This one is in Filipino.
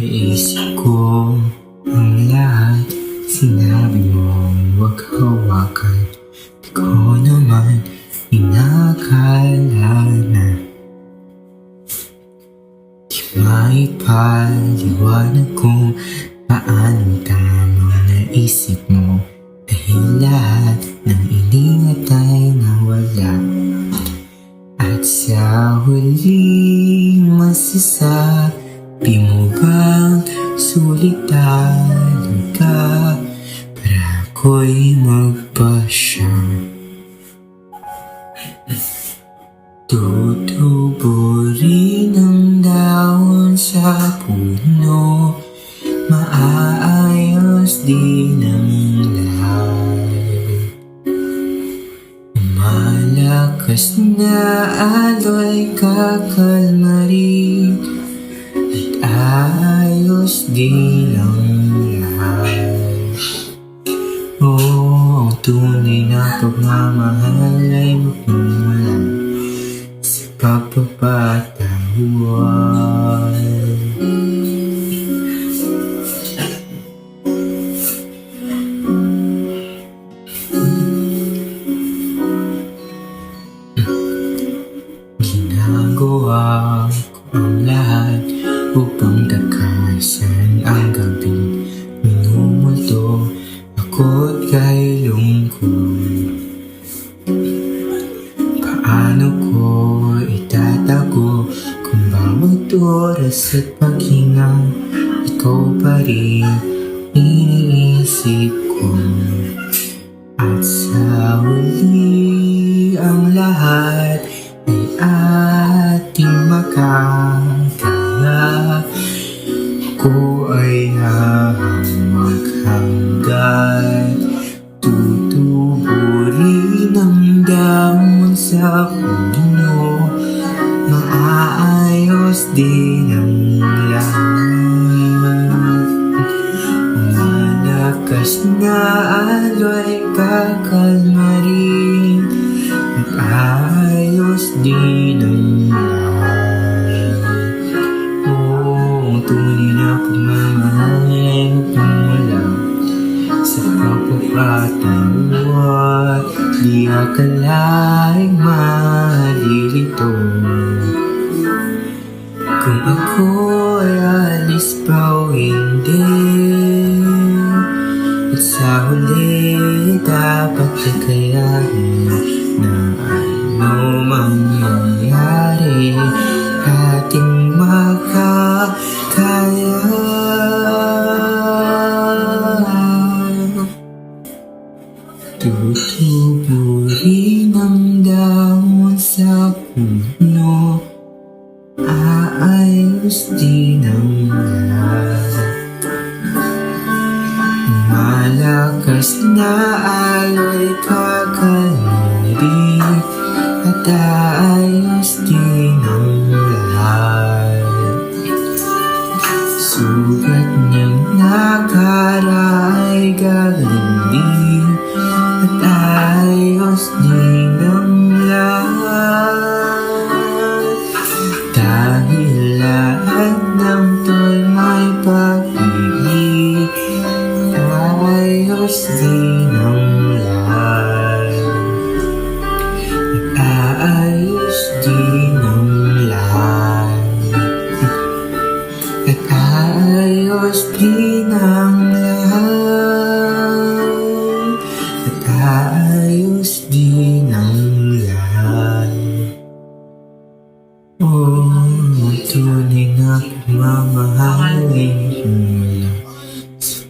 Naisip ko ang lahat. Sinabi mong huwag hawakan. Di ko naman inakala na di maipaliwanag kung paanong tamang naisip mo. Dahil lahat ng iningat ay nawala. At sa huli masasabi mo bang sulit talaga para ako'y magpasya? Tutubo rin ang dahon sa puno, maaayos din ang lahat. Malakas na aloy kakalma rin at ayos din ang lahat. Oo, ang tunay na pagmamahal ay magmumula sa pagpapatawad. Ginagawa ko ang lahat upang takasan ang gabi. Minumulto ako't kay lungkot. Paano ko itatago kung bawat oras at paghinga ikaw pa rin iniisip ko? At sa huli ang lahat ay ating makakaya. Ako ay hahamag hanggat tutubo rin ang dahon sa puno, maaayos din ang lahat. Malakas na aloy kakalma rin at ayos din ang lahat. Oo, ang tunay na pagmamahal ay magmumula sa pagpapatawad. Di akalaing malilito kung ako ay alis pa o hindi. At sa huli dapat ikayanin na ano mang mangyari ating makakaya. Tutubo rin ang dahon sa puno, aayos din ang lahat. Malakas na aloy kakalma rin at aayos din ang lahat. Sugat niyang nagara ay gagaling din at ayos din ang lahat. Dahil lahat ng to'y may pag-ibig, ayos din ang lahat. Ayos din ang lahat. At ayos din ang lahat. At ayos din ang lahat. Oh, ang tunay na pagmamahal ay magmumula sa